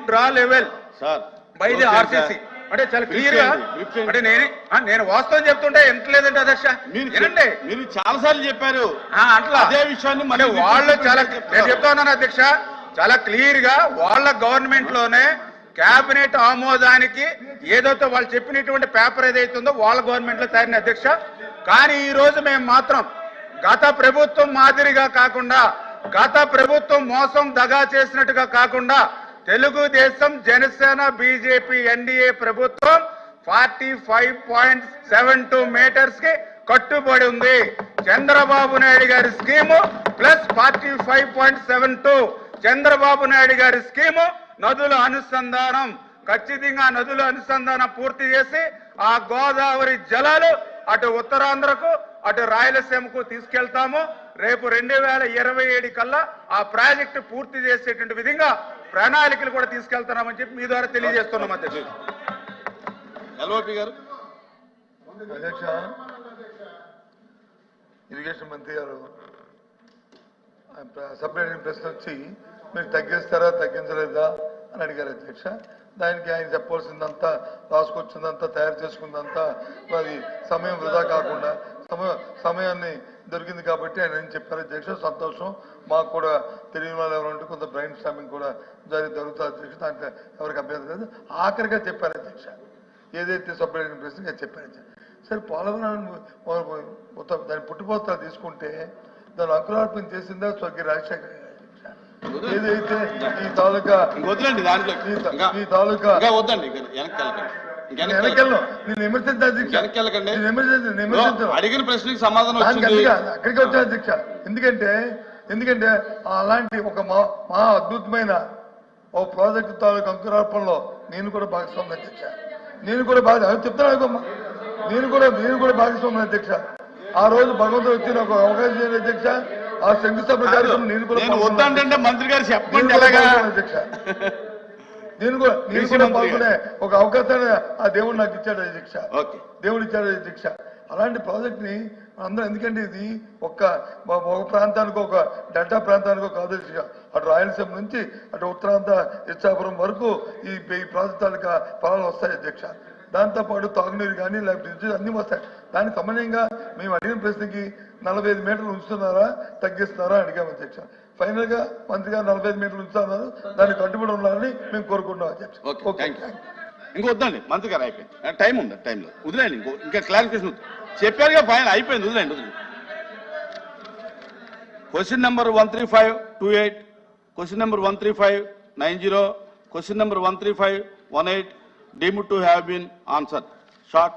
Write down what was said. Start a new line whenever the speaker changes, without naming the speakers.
Draw level by the RCC అంటే చాలా clear గా అంటే నేను వాస్తవం చెప్తుంటే ఎంతలేదంటే అధ్యక్ష వినండి.
మీరు చాలా సార్లు చెప్పారు
అట్లా
అదే విషయాన్ని
అంటే వాళ్ళు చాలా నేను చెప్తా ఉన్నాను అధ్యక్ష, చాలా క్లియర్ గా వాళ్ళ గవర్నమెంట్ లోనే కేబినెట్ ఆమోదానికి ఏదైతే వాళ్ళు చెప్పినటువంటి పేపర్ ఏదైతే ఉందో వాళ్ళ గవర్నమెంట్ లో తయారైన అధ్యక్ష. కానీ ఈ రోజు మేము మాత్రం గత ప్రభుత్వం మాదిరిగా కాకుండా, గత ప్రభుత్వం మోసం దగా చేసినట్టుగా కాకుండా తెలుగుదేశం జనసేన బీజేపీ ఎన్డీఏ ప్రభుత్వం 45.72 మీటర్స్ కి కట్టుబడి ఉంది. చంద్రబాబు నాయుడు గారి స్కీము ప్లస్ 45.72 చంద్రబాబు నాయుడు గారి స్కీము నదుల అనుసంధానం, ఖచ్చితంగా నదుల అనుసంధానం పూర్తి చేసి ఆ గోదావరి జలాలు అటు ఉత్తరాంధ్రకు అటు రాయలసీమకు తీసుకెళ్తాము. రేపు 2027 కల్లా ఆ ప్రాజెక్టు పూర్తి చేసేటువంటి విధంగా ప్రణాళికలు కూడా తీసుకెళ్తున్నామని చెప్పి మీ ద్వారా తెలియజేస్తున్నాం అధ్యక్షుడు.
ఎల్ఓపి గారు.
అధ్యక్ష, ఇరిగేషన్ మంత్రి గారు సపరేట్ ప్రశ్న వచ్చి మీరు తగ్గిస్తారా తగ్గించలేదా అని అడిగారు అధ్యక్ష. దానికి ఆయన చెప్పాల్సిందంతా రాసుకొచ్చిందంతా తయారు చేసుకుందంతా అది సమయం వృధా కాకుండా సమయాన్ని దొరికింది కాబట్టి ఆయన ఏం చెప్పారు అధ్యక్ష. సంతోషం, మాకు కూడా తెలియని వాళ్ళు ఎవరంటే కొంత బ్రెయిన్ స్టామింగ్ కూడా జరుగుతుంది అధ్యక్ష. దాంట్లో ఎవరికి అభ్యర్థం లేదు. ఆఖరిగా చెప్పారు అధ్యక్ష, ఏదైతే సపరేట్ ప్రశ్న చెప్పారు అధ్యక్ష. సరే పోలవరం దాని పుట్టుపోతా తీసుకుంటే దాని అంకురార్పణ చేసిందా స్వర్గీయ రాజశేఖర గారు అధ్యక్ష. ఏదైతే ఈ తాలూకా
వద్దండి, దాంట్లో
ఈ తాలూకా
వద్దండి,
వెనకెళ్ళను నేను విమర్శించాను అధ్యక్ష.
అడిగిన ప్రశ్నకి సమాధానం
అక్కడికి వచ్చాను అధ్యక్ష. ఎందుకంటే అలాంటి ఒక మహా అద్భుతమైన ఓ ప్రాజెక్టు తాలూకు అంకురార్పణలో నేను కూడా భాగస్వామి అధ్యక్ష. నేను కూడా చెప్తాను, నేను కూడా భాగస్వామి అధ్యక్ష. ఆ రోజు భగవంతుడు వచ్చి నాకు అవకాశం చేయాలి అధ్యక్ష. ఆ శంకుస్థాపన కార్యక్రమం నేను కూడా
వద్దంటే మంత్రి గారు చెప్పండి
అధ్యక్ష. నేను కూడా పాల్గొనే ఒక అవకాశాన్ని ఆ దేవుడు నాకు ఇచ్చాడు అధ్యక్ష. దేవుడు ఇచ్చాడు అధ్యక్ష. అలాంటి ప్రాజెక్ట్ ని అందరూ, ఎందుకంటే ఇది ఒక ప్రాంతానికి ఒక డెల్టా ప్రాంతానికి కాదు అధ్యక్ష. అటు రాయలసీమ నుంచి అటు ఉత్తరాంధ్ర ఇచ్చాపురం వరకు ఈ ప్రాజెక్ట్ తాలూకా ఫలాలు వస్తాయి అధ్యక్ష. దాంతోపాటు తాగునీరు కానీ లేకపోతే అన్ని వస్తాయి. దానికి సమన్వయంగా మేము అడిగిన ప్రశ్నకి 45 మీటర్లు ఉంచుతున్నారా తగ్గిస్తున్నారా అడిగాము అధ్యక్ష. ఫైనల్ గా మంత్రి గారు 45 మీటర్లు ఉంచుతున్నారు, దానికి కట్టుబడి ఉండాలని మేము కోరుకుంటున్నాం అధ్యక్ష.
ఇంకో వద్దండి మంత్రి గారు, అయిపోయింది టైం ఉంది, టైంలో వదిలేండి. ఇంకా క్లారిఫికేషన్ చెప్పారుగా, ఫైనల్ అయిపోయింది, వదిలేండి. Question number 13528, question number 13590, question number 13518 deemed to have been answered. Short.